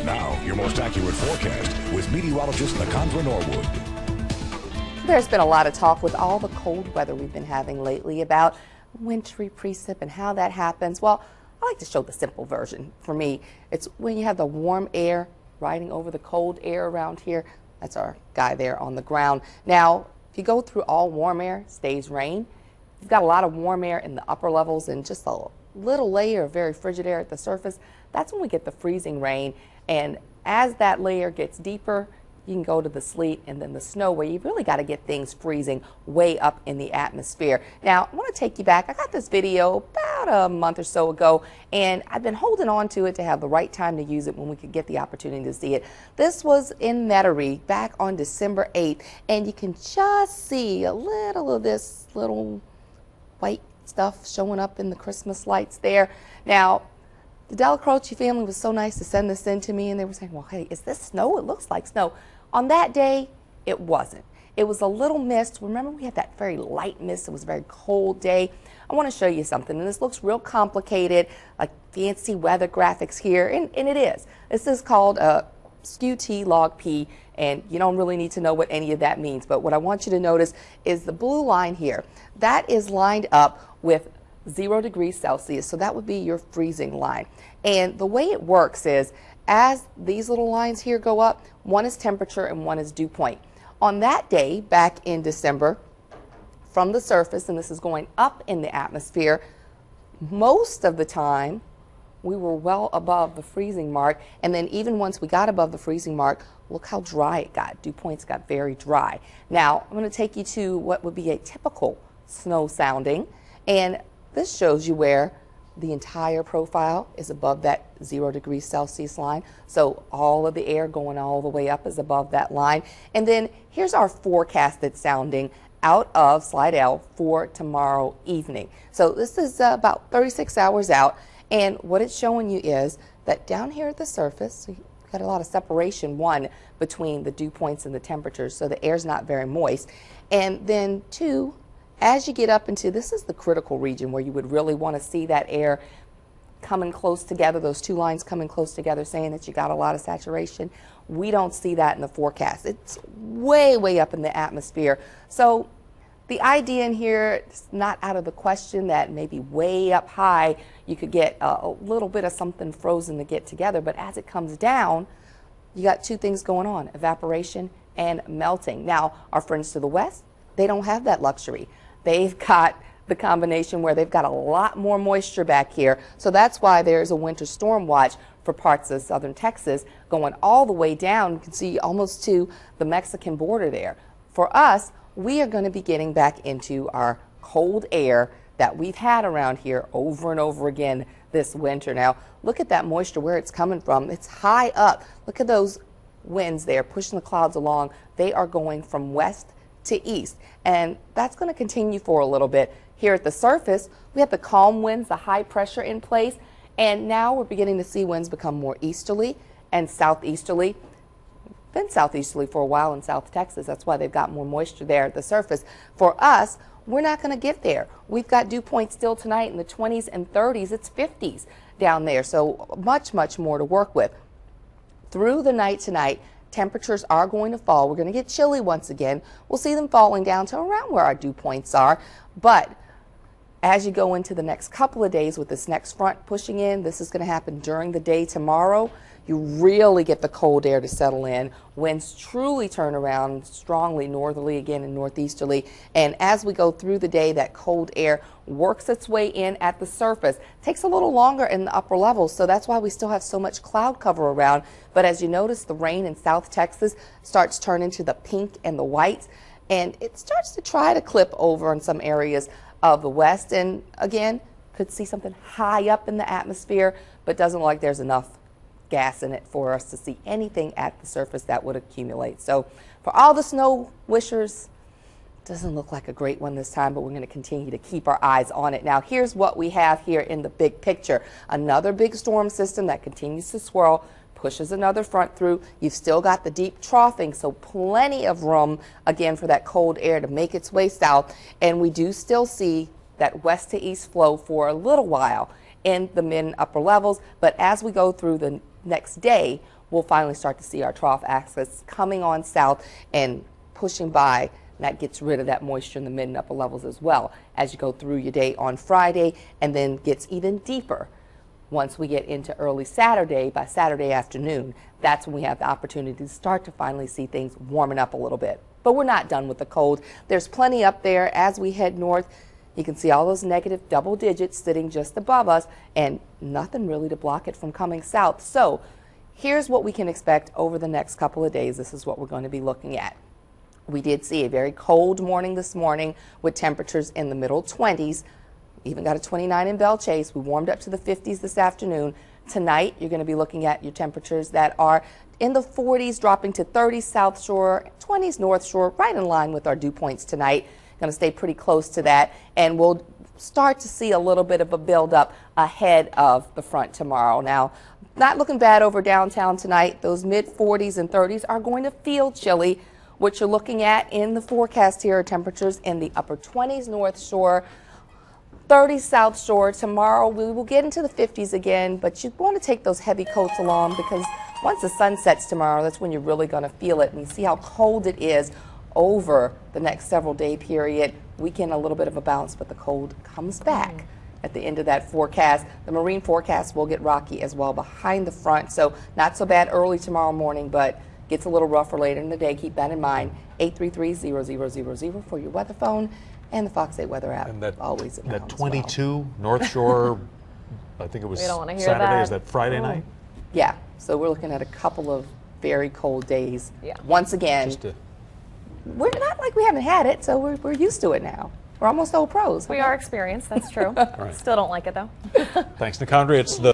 Now, your most accurate forecast with meteorologist Nakandra Norwood. There's been a lot of talk with all the cold weather we've been having lately about wintry precip and how that happens. Well, I like to show the simple version. For me, it's when you have the warm air riding over the cold air around here. That's our guy there on the ground. Now, if you go through all warm air, stays rain. You've got a lot of warm air in the upper levels and just a little layer of very frigid air at the surface. That's when we get the freezing rain. And as that layer gets deeper, you can go to the sleet and then the snow, where you've really got to get things freezing way up in the atmosphere. Now, I want to take you back. I got this video about a month or so ago, and I've been holding on to it to have the right time to use it when we could get the opportunity to see it. This was in Metairie back on December 8th, and you can just see a little of this little white stuff showing up in the Christmas lights there. Now, the Della Croce family was so nice to send this in to me, and they were saying, well, hey, is this snow? It looks like snow. On that day, it wasn't. It was a little mist. Remember, we had that very light mist. It was a very cold day. I want to show you something, and this looks real complicated, like fancy weather graphics here, and it is. This is called skew T log P, and you don't really need to know what any of that means, but what I want you to notice is the blue line here. That is lined up with 0 degrees Celsius, so that would be your freezing line. And the way it works is, as these little lines here go up, one is temperature and one is dew point. On that day, back in December, from the surface, and this is going up in the atmosphere, most of the time, we were well above the freezing mark, and then even once we got above the freezing mark, look how dry it got. Dew points got very dry. Now, I'm going to take you to what would be a typical snow sounding, and this shows you where the entire profile is above that 0 degrees Celsius line. So all of the air going all the way up is above that line. And then here's our forecasted sounding out of Slidell for tomorrow evening. So this is about 36 hours out. And what it's showing you is that down here at the surface, so you've got a lot of separation, one, between the dew points and the temperatures, so the air's not very moist. And then two, as you get up into, this is the critical region where you would really want to see that air coming close together, those two lines coming close together, saying that you got a lot of saturation. We don't see that in the forecast. It's way, way up in the atmosphere. So the idea in here, it's not out of the question that maybe way up high you could get a little bit of something frozen to get together, but as it comes down, you got two things going on, evaporation and melting. Now, our friends to the west, they don't have that luxury. They've got the combination where they've got a lot more moisture back here. So that's why there's a winter storm watch for parts of southern Texas going all the way down. You can see almost to the Mexican border there. For us, we are going to be getting back into our cold air that we've had around here over and over again this winter. Now, look at that moisture, where it's coming from. It's high up. Look at those winds there pushing the clouds along. They are going from west to east, and that's going to continue for a little bit. Here at the surface, we have the calm winds, the high pressure in place, and now we're beginning to see winds become more easterly and southeasterly. Been southeasterly for a while in South Texas. That's why they've got more moisture there at the surface. For us, we're not going to get there. We've got dew points still tonight in the 20s and 30s. It's 50s down there, so much, much more to work with. Through the night tonight, temperatures are going to fall. We're going to get chilly once again. We'll see them falling down to around where our dew points are. But as you go into the next couple of days with this next front pushing in, this is going to happen during the day tomorrow. You really get the cold air to settle in. Winds truly turn around strongly northerly again and northeasterly. And as we go through the day, that cold air works its way in at the surface. Takes a little longer in the upper levels, so that's why we still have so much cloud cover around. But as you notice, the rain in South Texas starts turning to the pink and the whites, and it starts to try to clip over in some areas of the west. And again, could see something high up in the atmosphere, but doesn't look like there's enough gas in it for us to see anything at the surface that would accumulate. So for all the snow wishers, doesn't look like a great one this time, but we're going to continue to keep our eyes on it. Now, here's what we have here in the big picture. Another big storm system that continues to swirl, pushes another front through. You've still got the deep troughing, so plenty of room, again, for that cold air to make its way south. And we do still see that west to east flow for a little while in the mid and upper levels. But as we go through the next day, we'll finally start to see our trough axis coming on south and pushing by. And that gets rid of that moisture in the mid and upper levels as well as you go through your day on Friday, and then gets even deeper once we get into early Saturday. By Saturday afternoon, that's when we have the opportunity to start to finally see things warming up a little bit. But we're not done with the cold. There's plenty up there as we head north. You can see all those negative double digits sitting just above us, and nothing really to block it from coming south. So here's what we can expect over the next couple of days. This is what we're going to be looking at. We did see a very cold morning this morning with temperatures in the middle 20s. Even got a 29 in Belle Chase. We warmed up to the 50s this afternoon. Tonight, you're going to be looking at your temperatures that are in the 40s, dropping to 30s South Shore, 20s North Shore, right in line with our dew points tonight. Going to stay pretty close to that, and we'll start to see a little bit of a buildup ahead of the front tomorrow. Now, not looking bad over downtown tonight. Those mid 40s and 30s are going to feel chilly. What you're looking at in the forecast here are temperatures in the upper 20s North Shore, 30 South Shore. Tomorrow we will get into the 50s again, but you want to take those heavy coats along, because once the sun sets tomorrow, that's when you're really going to feel it. And you see how cold it is over the next several day period. We get a little bit of a bounce, but the cold comes back at the end of that forecast. The marine forecast will get rocky as well behind the front, so not so bad early tomorrow morning, but gets a little rougher later in the day. Keep that in mind. 833-0000 for your weather phone, and the Fox 8 weather app. And that, always around that as 22 well. North Shore, I think it was We don't wanna hear Saturday. that. Is that Friday night? Yeah, so we're looking at a couple of very cold days. Yeah. Once again, Just to, we're not like we haven't had it, so we're used to it now. We're almost old pros. We are experienced, that's true. Still don't like it though. thanks, Nicandria. It's the